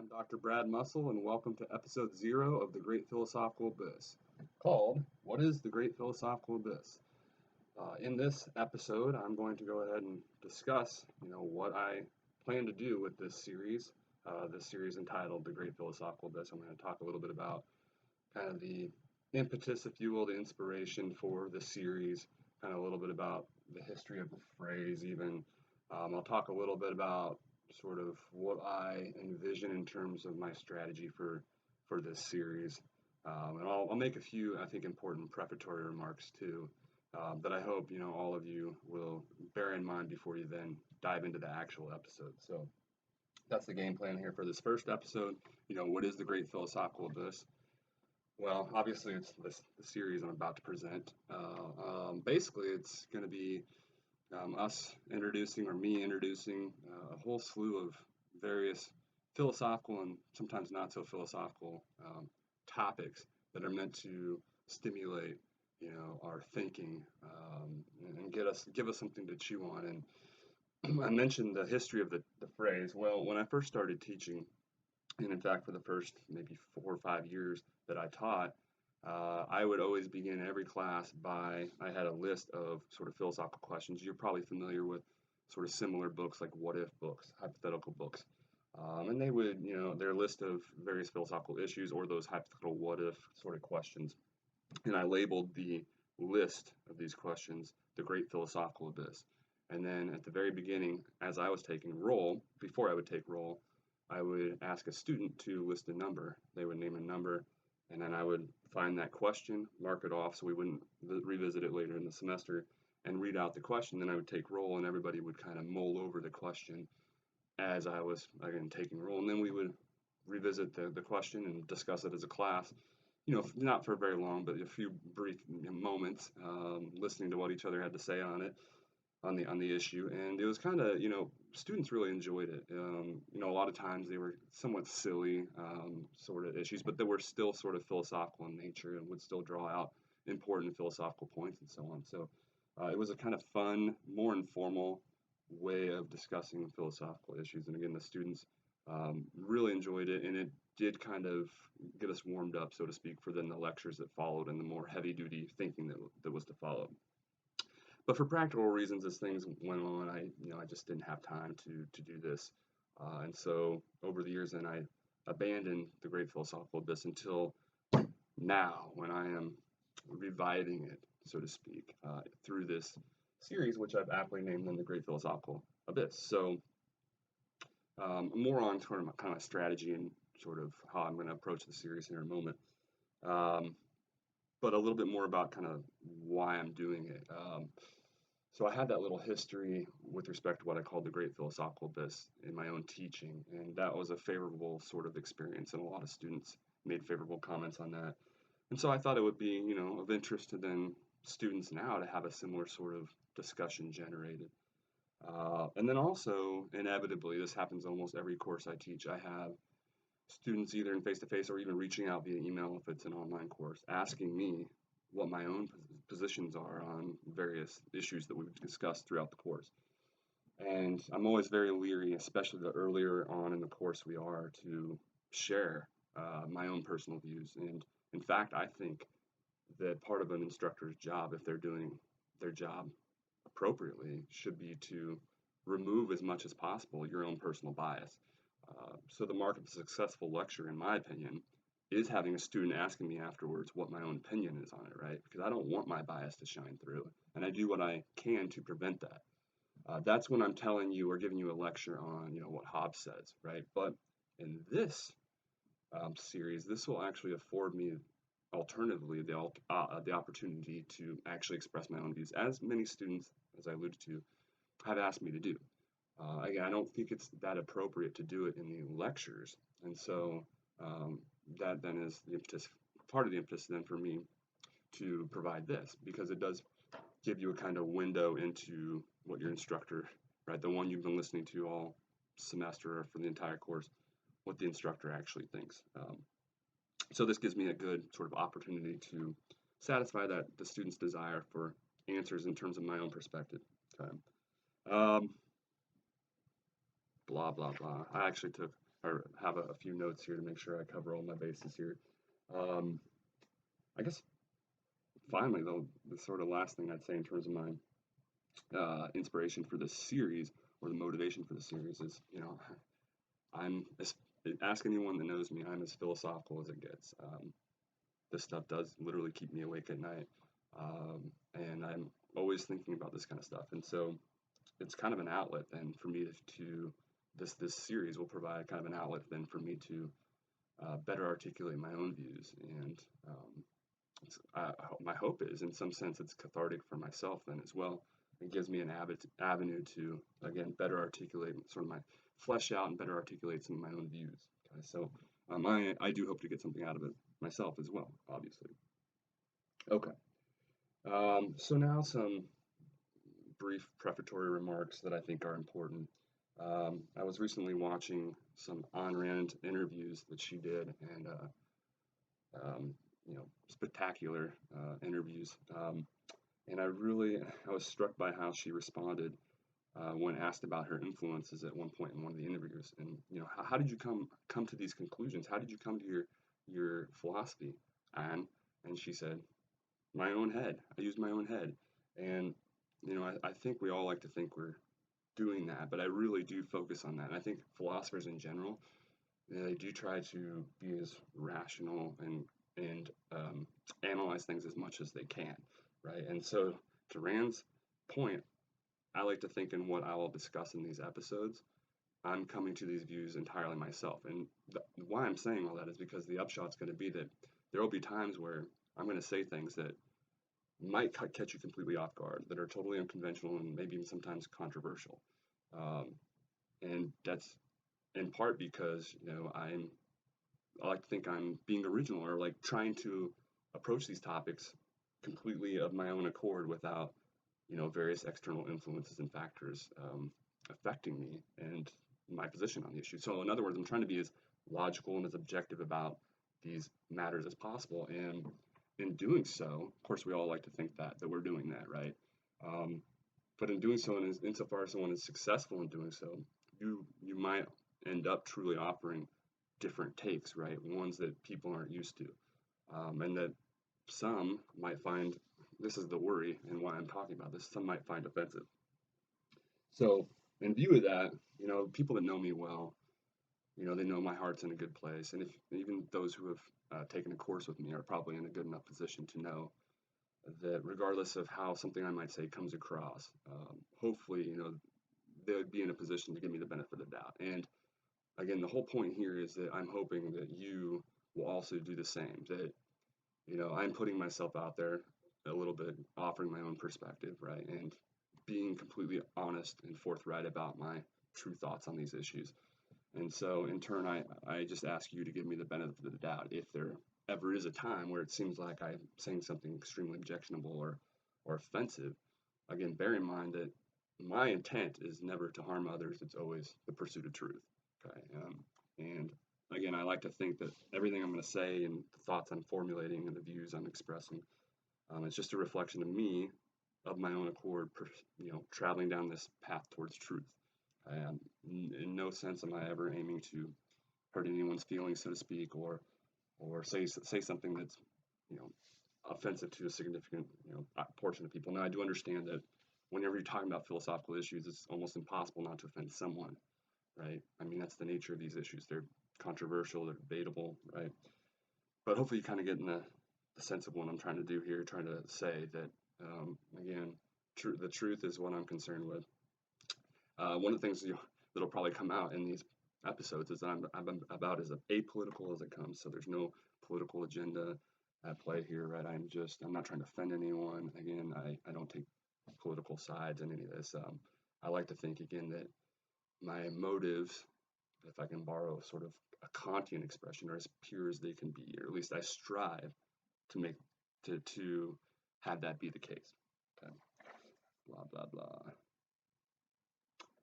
Dr. Brad Musil, and welcome to episode 0 of The Great Philosophical Abyss, called What is the Great Philosophical Abyss? In this episode, I'm going to go ahead and discuss, what I plan to do with this series entitled The Great Philosophical Abyss. I'm going to talk a little bit about kind of the impetus, if you will, the inspiration for the series, kind of a little bit about the history of the phrase even. I'll talk a little bit about sort of what I envision in terms of my strategy for this series. And I'll make a few, I think, important prefatory remarks too, that I hope, all of you will bear in mind before you then dive into the actual episode. So that's the game plan here for this first episode. What is the Great Philosophical Abyss? Well, obviously, it's the series I'm about to present. Basically, it's going to be us introducing, or me introducing, a whole slew of various philosophical and sometimes not so philosophical topics that are meant to stimulate, our thinking, and give us something to chew on. And I mentioned the history of the phrase. Well, when I first started teaching, and in fact, for the first maybe 4 or 5 years that I taught, I would always begin every class I had a list of sort of philosophical questions. You're probably familiar with sort of similar books like what if books, hypothetical books. And they would, their list of various philosophical issues or those hypothetical what if sort of questions. And I labeled the list of these questions the Great Philosophical Abyss. And then at the very beginning, as I was taking roll, before I would take roll, I would ask a student to list a number. They would name a number, and then I would find that question, mark it off so we wouldn't revisit it later in the semester, and read out the question. Then I would take roll, and everybody would kind of mull over the question as I was, again, taking roll. And then we would revisit the question and discuss it as a class. Not for very long, but a few brief moments, listening to what each other had to say on the issue. And it was kind of, students really enjoyed it. A lot of times they were somewhat silly sort of issues, but they were still sort of philosophical in nature and would still draw out important philosophical points and so on. So it was a kind of fun, more informal way of discussing philosophical issues. And again, the students really enjoyed it, and it did kind of get us warmed up, so to speak, for then the lectures that followed and the more heavy-duty thinking that was to follow. But for practical reasons, as things went on, I just didn't have time to do this, and so over the years, then I abandoned the Great Philosophical Abyss until now, when I am reviving it, so to speak, through this series, which I've aptly named then the Great Philosophical Abyss. So more on sort of kind of strategy and sort of how I'm going to approach the series here in a moment. But a little bit more about kind of why I'm doing it. So I had that little history with respect to what I called the Great Philosophical Abyss in my own teaching, and that was a favorable sort of experience, and a lot of students made favorable comments on that. And so I thought it would be, of interest to then students now to have a similar sort of discussion generated. And then also, inevitably, this happens almost every course I teach. I have students either in face-to-face or even reaching out via email if it's an online course, asking me what my own positions are on various issues that we've discussed throughout the course. And I'm always very leery, especially the earlier on in the course we are, to share my own personal views. And in fact, I think that part of an instructor's job, if they're doing their job appropriately, should be to remove as much as possible your own personal bias. So the mark of a successful lecture, in my opinion, is having a student asking me afterwards what my own opinion is on it, right? Because I don't want my bias to shine through, and I do what I can to prevent that. That's when I'm telling you or giving you a lecture on, what Hobbes says, right? But in this series, this will actually afford me, alternatively, the opportunity to actually express my own views, as many students, as I alluded to, have asked me to do. Again, I don't think it's that appropriate to do it in the lectures, and so that then is the impetus, part of the impetus then for me to provide this, because it does give you a kind of window into what your instructor, right, the one you've been listening to all semester or for the entire course, what the instructor actually thinks. So this gives me a good sort of opportunity to satisfy the student's desire for answers in terms of my own perspective. Okay. Blah, blah, blah. I actually took or have a few notes here to make sure I cover all my bases here. Um, I guess finally, though, the sort of last thing I'd say in terms of my inspiration for this series or the motivation for the series is, I'm as, ask anyone that knows me, I'm as philosophical as it gets. This stuff does literally keep me awake at night, and I'm always thinking about this kind of stuff. And so it's kind of an outlet then for me to this series will provide kind of an outlet then for me to better articulate my own views. And my hope is, in some sense, it's cathartic for myself then as well. It gives me an avenue to, again, better articulate sort of flesh out and better articulate some of my own views. Okay, so I do hope to get something out of it myself as well, obviously. Okay, so now some brief prefatory remarks that I think are important. I was recently watching some Ayn Rand interviews that she did, and um, spectacular interviews. And I was struck by how she responded when asked about her influences at one point in one of the interviews. And how did you come to these conclusions? How did you come to your philosophy, Anne? And she said, my own head. I used my own head. And I think we all like to think we're doing that, but I really do focus on that. And I think philosophers in general, they do try to be as rational and analyze things as much as they can, right? And so, to Rand's point, I like to think in what I will discuss in these episodes, I'm coming to these views entirely myself. And why I'm saying all that is because the upshot's going to be that there will be times where I'm going to say things that might catch you completely off guard, that are totally unconventional and maybe even sometimes controversial. Um, and that's in part because I like to think I'm being original or like trying to approach these topics completely of my own accord without various external influences and factors affecting me and my position on the issue. So in other words, I'm trying to be as logical and as objective about these matters as possible. And in doing so, of course, we all like to think that we're doing that, right? Um, but in doing so, and insofar as someone is successful in doing so, you might end up truly offering different takes, right? Ones that people aren't used to, and that some might find, this is the worry and why I'm talking about this, some might find offensive. So, in view of that, people that know me well, they know my heart's in a good place, and if even those who have taken a course with me are probably in a good enough position to know that regardless of how something I might say comes across, hopefully, they would be in a position to give me the benefit of the doubt. And again, the whole point here is that I'm hoping that you will also do the same. That I'm putting myself out there a little bit, offering my own perspective, right, and being completely honest and forthright about my true thoughts on these issues. And so, in turn, I just ask you to give me the benefit of the doubt if there ever is a time where it seems like I'm saying something extremely objectionable or offensive. Again, bear in mind that my intent is never to harm others. It's always the pursuit of truth. Okay. And again, I like to think that everything I'm going to say and the thoughts I'm formulating and the views I'm expressing, it's just a reflection of me, of my own accord, traveling down this path towards truth. In no sense am I ever aiming to hurt anyone's feelings, so to speak, or say something that's offensive to a significant portion of people. Now, I do understand that whenever you're talking about philosophical issues, it's almost impossible not to offend someone, right? I mean, that's the nature of these issues. They're controversial, they're debatable, right? But hopefully, you kind of get in the sense of what I'm trying to do here, trying to say that again, the truth is what I'm concerned with. One of the things that'll probably come out in these episodes is that I'm about as apolitical as it comes. So there's no political agenda at play here, right? I'm not trying to offend anyone. Again, I don't take political sides in any of this. I like to think again that my motives, if I can borrow sort of a Kantian expression, are as pure as they can be, or at least I strive to make to have that be the case. Okay. Blah blah blah.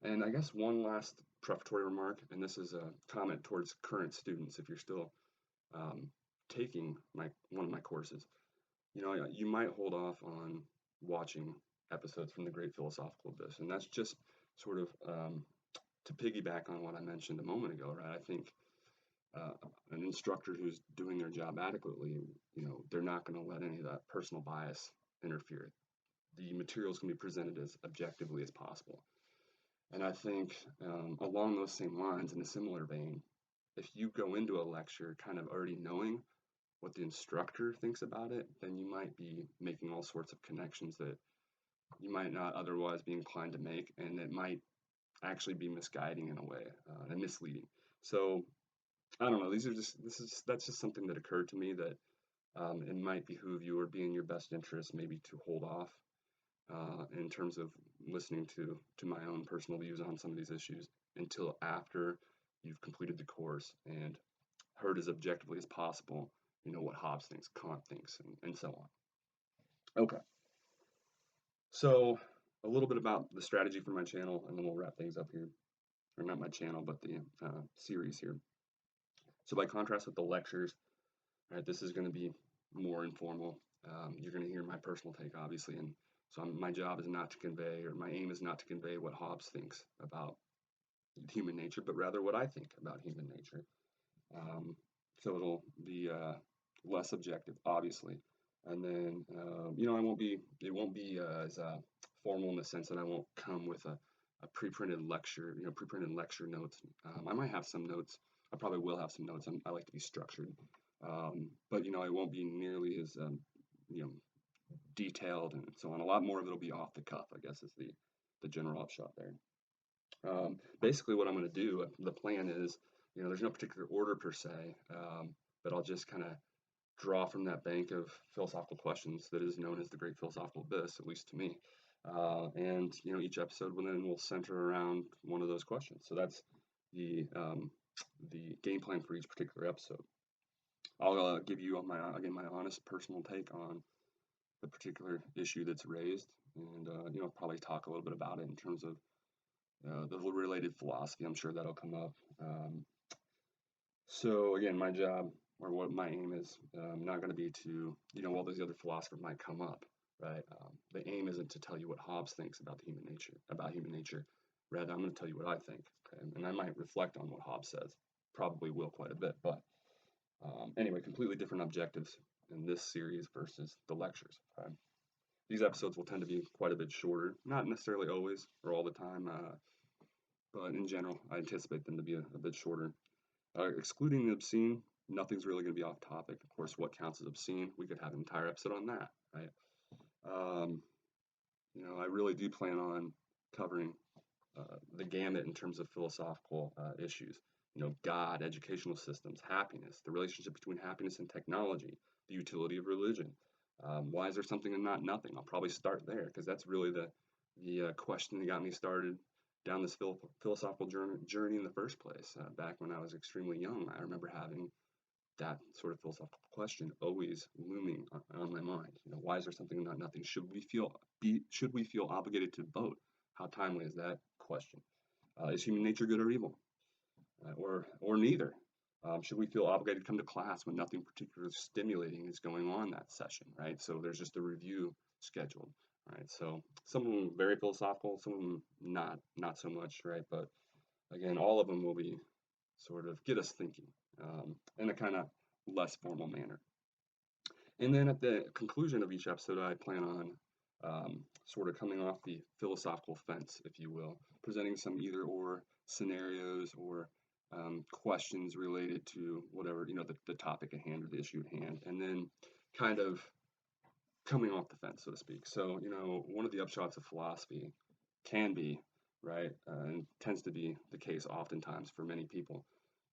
And I guess one last prefatory remark, and this is a comment towards current students. If you're still taking one of my courses, you might hold off on watching episodes from the Great Philosophical Abyss, and that's just sort of to piggyback on what I mentioned a moment ago, right? I think uh, an instructor who's doing their job adequately, they're not going to let any of that personal bias interfere. The materials can be presented as objectively as possible. And I think along those same lines, in a similar vein, if you go into a lecture kind of already knowing what the instructor thinks about it, then you might be making all sorts of connections that you might not otherwise be inclined to make, and it might actually be misguiding in a way and misleading. So I don't know. That's just something that occurred to me that it might behoove you or be in your best interest maybe to hold off in terms of listening to my own personal views on some of these issues until after you've completed the course and heard as objectively as possible, what Hobbes thinks, Kant thinks, and so on. Okay, so a little bit about the strategy for my channel, and then we'll wrap things up here. Or not my channel, but the series here. So by contrast with the lectures, right, this is going to be more informal. You're going to hear my personal take, obviously, and so my job is not to convey, or my aim is not to convey what Hobbes thinks about human nature, but rather what I think about human nature. Um, so it'll be less objective, obviously, and then it won't be as formal in the sense that I won't come with a pre-printed lecture, pre-printed lecture notes. I might have some notes. I probably will have some notes. I like to be structured, but it won't be nearly as you know detailed and so on. A lot more of it'll be off the cuff, I guess, is the general upshot there. Basically, what I'm going to do, the plan is, there's no particular order per se, but I'll just kind of draw from that bank of philosophical questions that is known as the Great Philosophical Abyss, at least to me. And each episode will center around one of those questions. So that's the game plan for each particular episode. I'll give you my honest personal take on the particular issue that's raised, and probably talk a little bit about it in terms of the related philosophy. I'm sure that'll come up. So again, my job or what my aim is not going to be to, all those other philosophers might come up, right? The aim isn't to tell you what Hobbes thinks about human nature. Rather, I'm going to tell you what I think, okay? And I might reflect on what Hobbes says. Probably will quite a bit, but anyway, completely different objectives in this series versus the lectures. Okay? These episodes will tend to be quite a bit shorter, not necessarily always or all the time, but in general, I anticipate them to be a bit shorter. Excluding the obscene, nothing's really going to be off topic. Of course, what counts as obscene, we could have an entire episode on that, right? Um, I really do plan on covering the gamut in terms of philosophical issues. God, educational systems, happiness, the relationship between happiness and technology, the utility of religion. Why is there something and not nothing? I'll probably start there because that's really the question that got me started down this philosophical journey in the first place. Back when I was extremely young, I remember having that sort of philosophical question always looming on my mind. Why is there something and not nothing? Should we feel obligated to vote? How timely is that question? Is human nature good or evil, or neither? Should we feel obligated to come to class when nothing particularly stimulating is going on that session, right? So there's just a review scheduled, right? So some of them very philosophical, some of them not so much, right? But again, all of them will be sort of get us thinking in a kind of less formal manner. And then at the conclusion of each episode, I plan on sort of coming off the philosophical fence, if you will, presenting some either or scenarios or questions related to whatever, the topic at hand or the issue at hand, and then kind of coming off the fence, so to speak. So, one of the upshots of philosophy can be, right, and tends to be the case oftentimes for many people,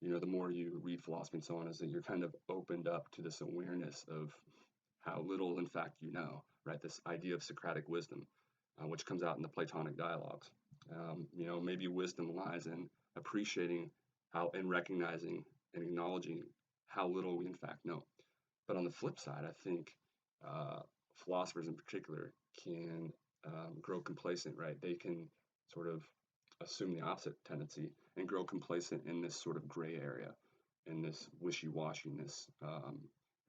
the more you read philosophy and so on, is that you're kind of opened up to this awareness of how little, in fact, right? This idea of Socratic wisdom, which comes out in the Platonic dialogues. Maybe wisdom lies in appreciating how, and recognizing and acknowledging how little we, in fact, know. But on the flip side, I think philosophers in particular can grow complacent, right? They can sort of assume the opposite tendency and grow complacent in this sort of gray area, in this wishy-washiness,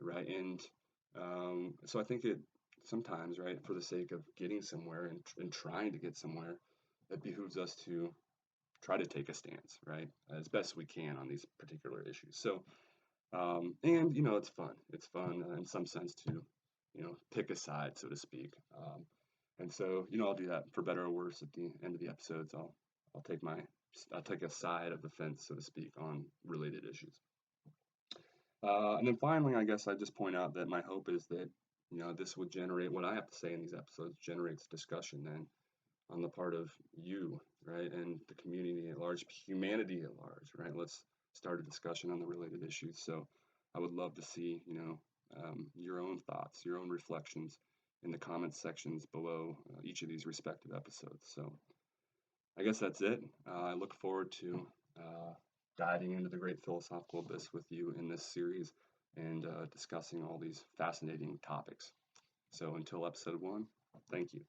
right? And so I think it sometimes, right, for the sake of getting somewhere and trying to get somewhere, it behooves us to try to take a stance, right, as best we can on these particular issues. So, and it's fun. It's fun in some sense to, pick a side, so to speak. And so, I'll do that for better or worse at the end of the episodes. I'll take my I'll take a side of the fence, so to speak, on related issues. And then finally, I guess I just point out that my hope is that this would generate what I have to say in these episodes generates discussion then on the part of you, right, and the community at large, humanity at large, right. Let's start a discussion on the related issues. So I would love to see your own thoughts, your own reflections in the comments sections below each of these respective episodes. So I guess that's it. I look forward to diving into the great philosophical abyss with you in this series and discussing all these fascinating topics. So until episode 1, thank you.